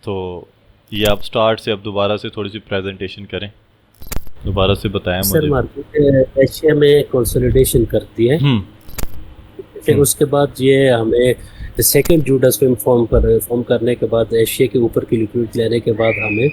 तो ये आप स्टार्ट से अब दोबारा से थोड़ी सी प्रेजेंटेशन करें, दोबारा से बताएं सर मुझे। मार्केट एशिया में कंसोलिडेशन करती है। हम्म। फिर हम्म। उसके बाद ये हमें सेकंड जूडा स्विंग फॉर्म करने के बाद एशिया के ऊपर की लिक्विडिटी लेने के बाद हमें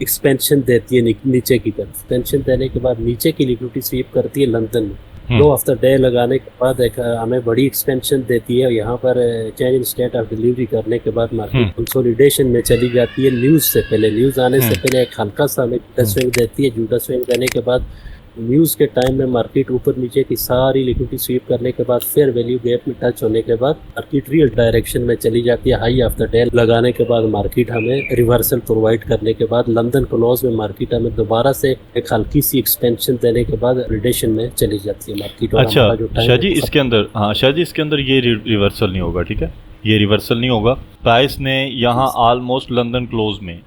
एक्सपेंशन देती है नीचे की तरफ। एक्सपेंशन देने के बाद नीचे की लिक्विडिटी स्वीप करती है लंदन में। हम्म। लो ऑफ द डे लगाने के बाद एक हमें बड़ी एक्सपेंशन देती है। यहाँ पर change in state of delivery करने के बाद मार्केट हम्म। कंसोलिडेशन में चली जाती है। न्यूज़ से पहले, न्यूज़ आने से हम्म। पहले एक हल्का सा हमें जूडा हम्म। स्विंग देती है। जूडा स्विंग देने के बाद न्यूज़ के टाइम में मार्केट ऊपर नीचे की सारी लिक्विडिटी स्वीप करने के बाद फेयर वैल्यू गैप में टच होने के बाद मार्केट रियल डायरेक्शन में चली जाती है। हाई ऑफ द डे लगाने के बाद मार्केट हमें रिवर्सल प्रोवाइड करने के बाद लंदन क्लोज में मार्केट हमें दोबारा से एक हल्की सी एक्सपेंशन देने के बाद रिडेशन में चली जाती है मार्केट। और अच्छा हमारा जो टाइम शाह जी, इसके अंदर, हाँ शाह जी, इसके अंदर ये रिवर्सल नहीं होगा, ठीक है, ये रिवर्सल नहीं होगा। प्राइस ने यहाँ ऑलमोस्ट लंदन क्लोज में,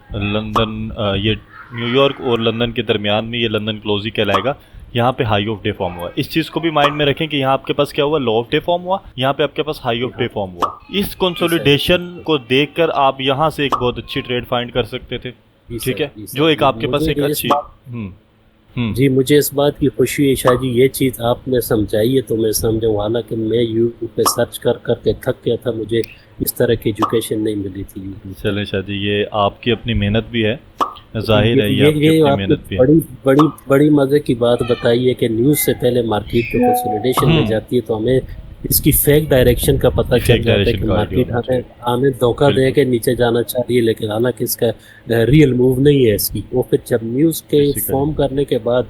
ये न्यूयॉर्क और लंदन के दरमियान में ये लंदन क्लोज ही कहलाएगा। यहाँ पे हाई ऑफ डे फॉर्म हुआ। इस चीज़ को भी माइंड में रखें कि यहाँ आपके पास क्या हुआ, लो ऑफ डे फॉर्म हुआ, यहाँ पे आपके पास हाई ऑफ डे फॉर्म हुआ। इस कंसोलिडेशन को देखकर आप यहाँ से एक बहुत अच्छी ट्रेड फाइंड कर सकते थे, ठीक है, जो एक आपके पास एक अच्छी। जी, मुझे इस बात की खुशी है शाह जी, ये चीज़ आपने समझाई है तो मैं समझा। हालांकि मैं यूट्यूब पे सर्च कर करके थक गया था, मुझे इस तरह की एजुकेशन नहीं मिली थी यूट्यूब। चलें शाह जी, ये आपकी अपनी मेहनत भी है, जाहिर है, ये आपकी ये अपनी आपने मेहनत भी है। बड़ी बड़ी बड़ी मज़े की बात बताई है कि न्यूज़ से पहले मार्केट जो कंसोलिडेशन में जाती है तो हमें इसकी फेक डायरेक्शन का पता चल फेक जाता है डायरेक्शन कि का आइडिया मार्केट होना हमें चाहिए। हमें धोखा दे के नीचे जाना चाह रही है, लेकिन हालांकि इसका रियल मूव नहीं है इसकी। वो फिर जब न्यूज़ के बेसिकली फॉर्म करने के बाद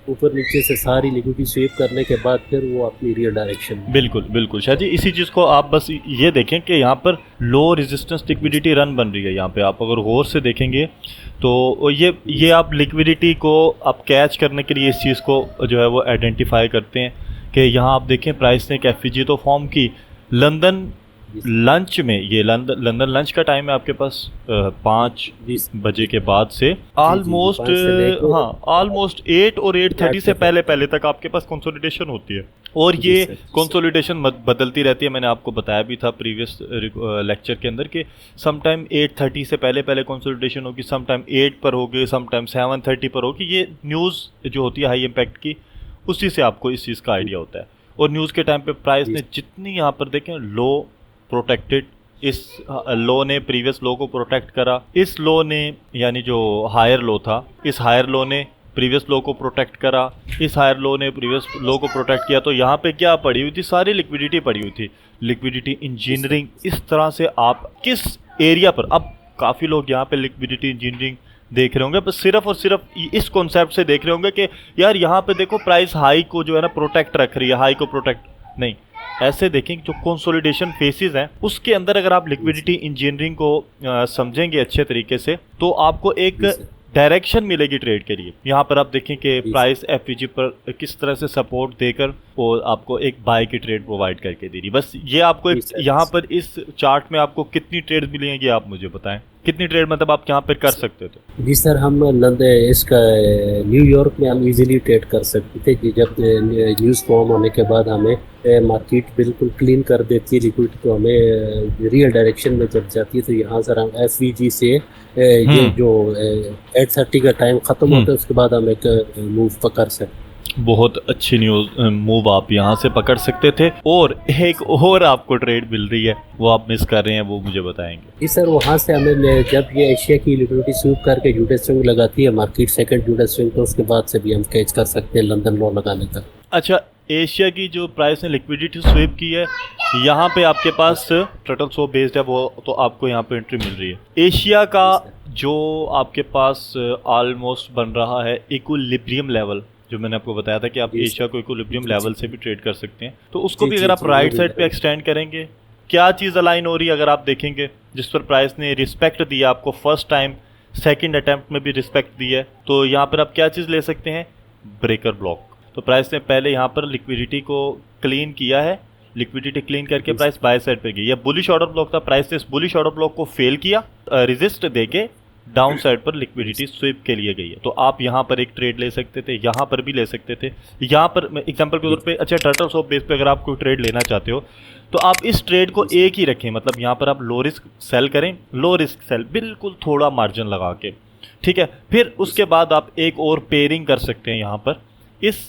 ऊपर नीचे से सारी लिक्विडिटी स्वीप करने के बाद फिर वो अपनी रियल डायरेक्शन में। बिल्कुल बिल्कुल शाह जी, इसी चीज़ को आप बस ये देखें कि यहाँ पर लो रेजिस्टेंस लिक्विडिटी रन बन रही है। यहाँ पे आप अगर गौर से देखेंगे तो ये आप लिक्विडिटी को आप कैच करने के लिए इस चीज़ को जो है वो आइडेंटिफाई करते हैं कि यहाँ आप देखें प्राइस ने एक एफईजी तो फॉर्म की। लंदन लंच में, ये लंदन लंच का टाइम है आपके पास 5 बजे के बाद से ऑलमोस्ट, हाँ ऑलमोस्ट 8 और 8:30 से पहले पहले तक आपके पास कंसोलिडेशन होती है। और ये कंसोलिडेशन बदलती रहती है। मैंने आपको बताया भी था प्रीवियस लेक्चर के अंदर कि सम टाइम 8:30 से पहले पहले कंसोलिडेशन होगी, सम टाइम 8 पर होगी, सम टाइम 7:30 पर होगी। ये न्यूज़ जो होती है हाई इम्पैक्ट की, उसी से आपको इस चीज़ का आइडिया होता है। और न्यूज़ के टाइम पे प्राइस ने जितनी यहाँ पर देखें लो प्रोटेक्टेड, इस लो ने प्रीवियस लो को प्रोटेक्ट करा, इस लो ने यानी जो हायर लो था, इस हायर लो ने प्रीवियस लो को प्रोटेक्ट करा, इस हायर लो ने प्रीवियस लो को प्रोटेक्ट किया। तो यहाँ पे क्या पड़ी हुई थी, सारी लिक्विडिटी पड़ी हुई थी। लिक्विडिटी इंजीनियरिंग इस तरह से आप किस एरिया पर, अब काफ़ी लोग यहाँ पे लिक्विडिटी इंजीनियरिंग देख रहे होंगे, बस सिर्फ और सिर्फ इस कॉन्सेप्ट से देख रहे होंगे कि यार यहाँ पे देखो प्राइस हाई को जो है ना प्रोटेक्ट रख रही है, हाई को प्रोटेक्ट नहीं। ऐसे देखें जो कंसोलिडेशन फेसेस हैं उसके अंदर अगर आप लिक्विडिटी इंजीनियरिंग को समझेंगे अच्छे तरीके से तो आपको एक डायरेक्शन मिलेगी ट्रेड के लिए। यहाँ पर आप देखें कि प्राइस एफईजी पर किस तरह से सपोर्ट देकर और आपको एक बाय की ट्रेड प्रोवाइड करके दे रही। बस ये आपको यहाँ पर इस चार्ट में आपको कितनी ट्रेड मिलेंगी आप मुझे बताएं, कितनी ट्रेड मतलब आप यहाँ पर कर सकते थे? जी सर, हम लंदन इसका न्यूयॉर्क में हम इजीली ट्रेड कर सकते थे कि जब न्यूज़ फॉर्म होने के बाद हमें मार्केट बिल्कुल क्लीन कर देती है लिक्विडिटी, तो हमें रियल डायरेक्शन में चल जाती है। तो यहाँ सर हम एफवीजी से ये जो 8:30 का टाइम ख़त्म होता है उसके बाद हम एक मूव पकड़ सकते। बहुत अच्छी न्यूज़ मूव आप यहाँ से पकड़ सकते थे। और एक और आपको ट्रेड मिल रही है, वो आप मिस कर रहे हैं, वो मुझे बताएंगे? जी सर, वहाँ से हमें जब ये एशिया की लिक्विडिटी स्वीप करके जूडा स्विंग लगाती है मार्केट, सेकंड जूडा स्विंग, तो उसके बाद से भी हम कैच कर सकते हैं लंदन लो लगाने तक। अच्छा, एशिया की जो प्राइस ने लिक्विडिटी स्वीप की है, यहाँ पे आपके पास टर्टल सो बेस्ड है, वो तो आपको यहाँ पे एंट्री मिल रही है। एशिया का जो आपके पास ऑलमोस्ट बन रहा है इक्विलिब्रियम लेवल, जो मैंने आपको बताया था कि आप एशिया को इक्विलिब्रियम लेवल से भी ट्रेड कर सकते हैं, तो उसको भी अगर आप राइट साइड पे एक्सटेंड करेंगे, क्या चीज़ अलाइन हो रही है अगर आप देखेंगे, जिस पर प्राइस ने रिस्पेक्ट दिया आपको फर्स्ट टाइम, सेकंड अटेम्प्ट में भी रिस्पेक्ट दी है, तो यहाँ पर आप क्या चीज़ ले सकते हैं, ब्रेकर ब्लॉक। तो प्राइस ने पहले यहाँ पर लिक्विडिटी को क्लीन किया है, लिक्विडिटी क्लीन करके प्राइस बाय साइड पर गई। यह बुलिश ऑर्डर ब्लॉक था, प्राइस ने इस बुलिश ऑर्डर ब्लॉक को फेल किया, रेजिस्ट देके डाउन साइड पर लिक्विडिटी स्वीप के लिए गई है। तो आप यहाँ पर एक ट्रेड ले सकते थे, यहाँ पर भी ले सकते थे। यहाँ पर एग्जांपल के तौर पे अच्छा टर्टल स्वैप बेस पे अगर आप कोई ट्रेड लेना चाहते हो तो आप इस ट्रेड को एक ही रखें, मतलब यहाँ पर आप लो रिस्क सेल करें, लो रिस्क सेल बिल्कुल थोड़ा मार्जिन लगा के, ठीक है। फिर उसके बाद आप एक और पेयरिंग कर सकते हैं यहाँ पर इस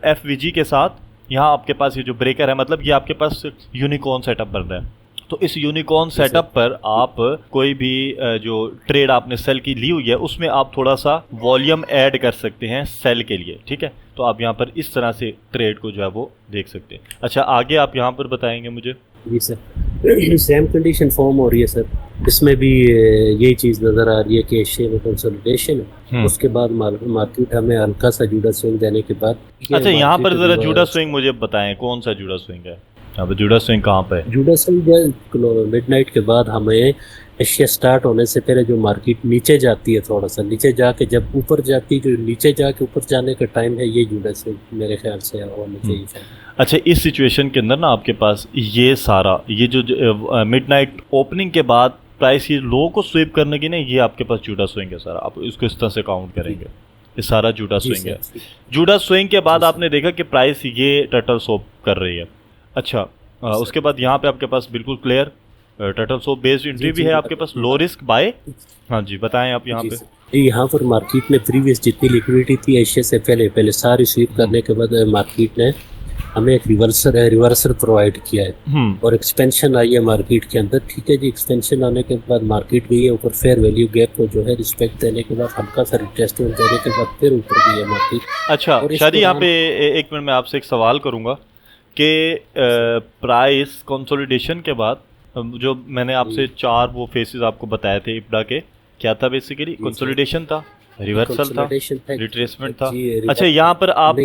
FVG के साथ। यहाँ आपके पास ये जो ब्रेकर है, मतलब ये आपके पास यूनिकॉर्न सेटअप बन रहा है। तो इस यूनिकॉर्न सेटअप पर आप कोई भी जो ट्रेड आपने सेल की ली हुई है उसमें आप थोड़ा सा वॉल्यूम ऐड कर सकते हैं सेल के लिए, ठीक है। तो आप यहाँ पर इस तरह से ट्रेड को जो है वो देख सकते हैं। अच्छा आगे आप यहाँ पर बताएंगे मुझे। जी सर, सेम कंडीशन फॉर्म हो रही है सर, इसमें भी यही चीज़ नज़र आ रही है कि एशिया में कंसोलिडेशन है, उसके बाद मार्केट हमें हल्का सा जुड़ा स्विंग देने के बाद। अच्छा यहाँ पर ज़रा जुड़ा स्विंग मुझे बताएं, कौन सा जुड़ा स्विंग है यहाँ पर? जुड़ा स्विंग कहाँ पे है? जुड़ा स्विंग मिडनाइट के बाद हमें एशिया स्टार्ट होने से पहले जो मार्केट नीचे जाती है, थोड़ा सा नीचे जाके जब ऊपर जाती है, जो नीचे जाके ऊपर जाने का टाइम है, ये जुड़ा स्विंग मेरे ख्याल से होना चाहिए। अच्छा इस सिचुएशन के अंदर ना आपके पास ये सारा ये जो मिडनाइट ओपनिंग के बाद प्राइस ये लो को स्वीप करने की ना, ये आपके पास जुड़ा स्विंग है सारा। आप इसको इस तरह से काउंट करेंगे, ये सारा जुड़ा स्विंग है। जुड़ा स्विंग के बाद आपने देखा कि प्राइस ये टर्टल स्वैप कर रही है। अच्छा उसके बाद यहाँ पे आपके पास बिल्कुल clear turtle swap based entry भी है आपके पास, लो रिस्क बाय। हाँ जी बताएं आप यहाँ पे। यहाँ पर मार्केट में प्रीवियस जितनी लिक्विडिटी थी एशिया से पहले सारी स्वीप करने के बाद मार्केट ने हमें एक रिवर्सल प्रोवाइड किया है और एक्सपेंशन आई है मार्केट के अंदर, ठीक है जी। एक्सपेंशन आने के बाद मार्केट गई है ऊपर, फेयर वैल्यू गैप को जो है रिस्पेक्ट देने के बाद हल्का सा रिटेस्टमेंट देने के बाद फिर ऊपर गई है मार्केट। अच्छा शादी यहाँ पे एक मिनट में आपसे एक सवाल करूँगा कि प्राइस कंसोलिडेशन के बाद जो मैंने आपसे 4 वो फेसेस आपको बताए थे इब्डा के, क्या था बेसिकली? कंसोलिडेशन था, रिवर्सल था, रिट्रेसमेंट था। अच्छा यहाँ पर आप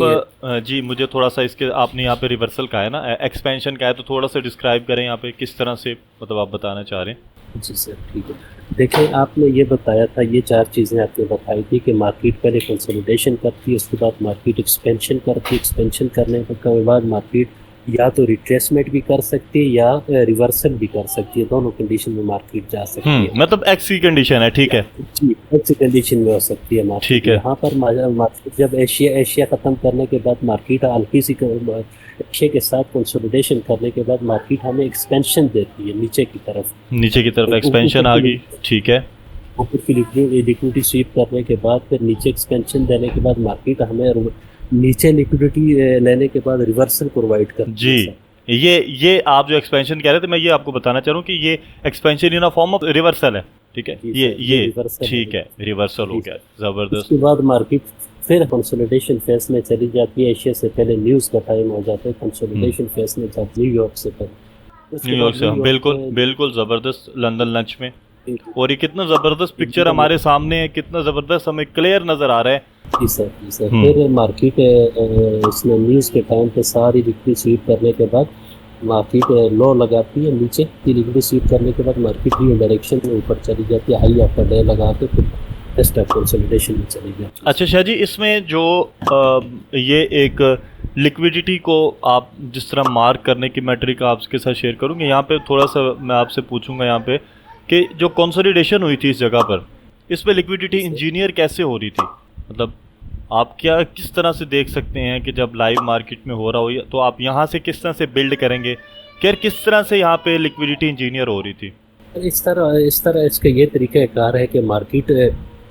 जी मुझे थोड़ा सा इसके, आपने यहाँ पे रिवर्सल का है ना, एक्सपेंशन का है, तो थोड़ा सा डिस्क्राइब करें यहाँ पे किस तरह से मतलब आप बताना चाह रहे हैं। जी सर ठीक है, देखिए आपने ये बताया था, ये 4 चीज़ें आपने बताई थी कि मार्केट पहले कंसोलिडेशन करती है, उसके बाद मार्केट एक्सपेंशन करती है, एक्सपेंशन करने के बाद मार्केट या तो रिट्रेसमेंट भी कर सकती है या रिवर्सल भी कर सकती है, दोनों कंडीशन में मार्केट जा सकती है। मतलब एक्स की कंडीशन है, ठीक है जी, एक्स कंडीशन में हो सकती है मार्केट, ठीक है। यहाँ पर मार्केट जब एशिया खत्म करने के बाद मार्केट हल्की सी एशिया के साथ कंसोलिडेशन करने के बाद मार्केट हमें एक्सपेंशन देती है नीचे की तरफ एक्सपेंशन आ गई, ठीक है। ऊपर की लिक्विडिटी स्वीप करने के बाद फिर नीचे एक्सपेंशन देने के बाद मार्केट हमें नीचे लिक्विडिटी लेने के बाद रिवर्सल प्रोवाइड कर जी। ये आप जो एक्सपेंशन कह रहे थे, मैं ये आपको बताना चाह रहा हूँ कि ये expansion in a form of reversal है, ठीक है। ये ठीक है, रिवर्सल हो गया, जबरदस्त। उसके बाद मार्केट फिर कंसोलिडेशन फेज में चली जाती है। एशिया से पहले न्यूज़ का टाइम हो जाता है, कंसोलिडेशन फेज में जाती है न्यूयॉर्क से पहले, न्यूयॉर्क से बिल्कुल ज़बरदस्त लंदन लंच में। और ये कितना ज़बरदस्त पिक्चर हमारे सामने है, कितना ज़बरदस्त हमें क्लियर नज़र आ रहा है। जी सर फिर मार्केट इसमें न्यूज़ के टाइम पे सारी लिक्विडिटी स्वीप करने के बाद मार्केट लो लगाती है, नीचे की लिक्विडिटी स्वीप करने के बाद मार्केट न्यू डायरेक्शन में ऊपर चली जाती है, हाई आफ्टर डे लगा के फिर स्टॉक कंसोलिडेशन में चली जाती है। अच्छा शाह जी, इसमें जो ये एक लिक्विडिटी को आप जिस तरह मार्क करने की मैट्रिक आपके साथ शेयर करूँगी, यहाँ पे थोड़ा सा मैं आपसे पूछूंगा यहाँ पे कि जो कंसोलिडेशन हुई थी इस जगह पर, इस पे लिक्विडिटी इंजीनियर कैसे हो रही थी? मतलब आप क्या किस तरह से देख सकते हैं कि जब लाइव मार्केट में हो रहा हो तो आप यहाँ से किस तरह से बिल्ड करेंगे कि किस तरह से यहाँ पे लिक्विडिटी इंजीनियर हो रही थी? इस तरह इसका ये तरीक़ाकार है कि मार्केट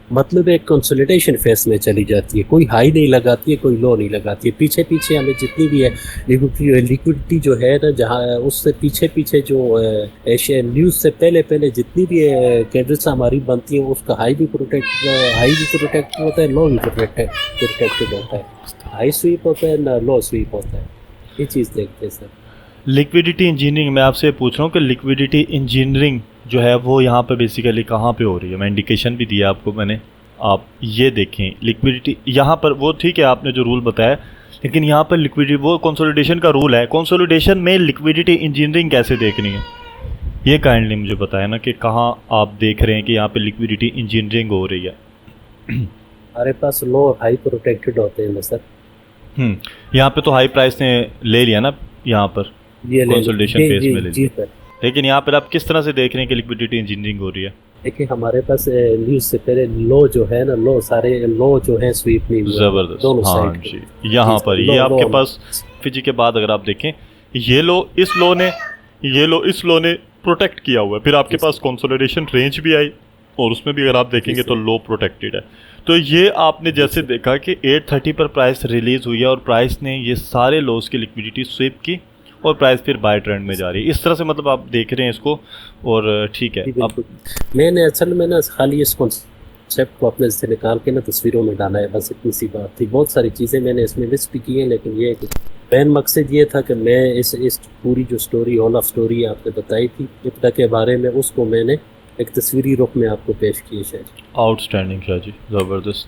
मतलब एक कंसोलिडेशन फेस में चली जाती है, कोई हाई नहीं लगाती है, कोई लो नहीं लगाती है। पीछे हमें जितनी भी है लिक्विडिटी जो है ना, जहाँ उससे पीछे जो एशिया न्यूज़ से पहले जितनी भी कैंडल्स हमारी बनती हैं, उसका हाई भी प्रोटेक्ट होता है, लो भी प्रोटेक्टेड होता है। हाई स्वीप होता है ना, लो स्वीप होता है, ये चीज़ देखते हैं सर। लिक्विडिटी इंजीनियरिंग, मैं आपसे पूछ रहा हूँ कि लिक्विडिटी इंजीनियरिंग जो है वो यहाँ पे बेसिकली कहाँ पे हो रही है? मैं इंडिकेशन भी दिया आपको मैंने, आप ये देखें लिक्विडिटी यहाँ पर, वो ठीक है आपने जो रूल बताया, लेकिन यहाँ पर लिक्विडिटी वो कंसोलिडेशन का रूल है, कंसोलिडेशन में लिक्विडिटी इंजीनियरिंग कैसे देखनी है ये काइंडली मुझे बताया ना कि कहाँ आप देख रहे हैं कि यहाँ पे लिक्विडिटी इंजीनियरिंग हो रही है? हमारे पास लो हाई प्रोटेक्टेड होते हैं ना सर। यहाँ पे तो हाई प्राइस ने ले लिया ना यहाँ पर कंसोलिडेशन फेज में ले लिया, लेकिन यहाँ पर आप किस तरह से देख रहे हैं कि लिक्विडिटी इंजीनियरिंग हो रही है? देखिए हमारे पास न्यूज से पहले लो जो है ना, लो सारे लो जो है स्वीप नहीं हुए ज़बरदस्त, दोनों हाँ साइड जी। के। यहाँ जी पर सर, ये लो आपके लो पास फिजी के बाद अगर आप देखें, ये लो इस लो ने प्रोटेक्ट किया हुआ है। फिर आपके जी पास कंसोलिडेशन रेंज भी आई और उसमें भी अगर आप देखेंगे तो सर। लो प्रोटेक्टेड है। तो ये आपने जी जैसे सर। देखा कि 830 पर प्राइस रिलीज हुई है और प्राइस ने ये सारे लोस की लिक्विडिटी स्वीप की और प्राइस फिर बाय ट्रेंड में जा रही है। इस तरह से मतलब आप देख रहे हैं इसको और ठीक है। जी अब बिल्कुल। मैंने असल में ना खाली इस कॉन्सेप्ट को अपने से निकाल के ना तस्वीरों में डाला है, बस इतनी सी बात थी। बहुत सारी चीज़ें मैंने इसमें लिस्ट भी की हैं, लेकिन ये मेन मकसद ये था कि मैं इस पूरी जो स्टोरी, ऑल ऑफ स्टोरी आपने बताई थी इब्दा के बारे में, उसको मैंने एक तस्वीरी रुख में आपको पेश किए शायद। आउटस्टैंडिंग शाह जी, ज़बरदस्त।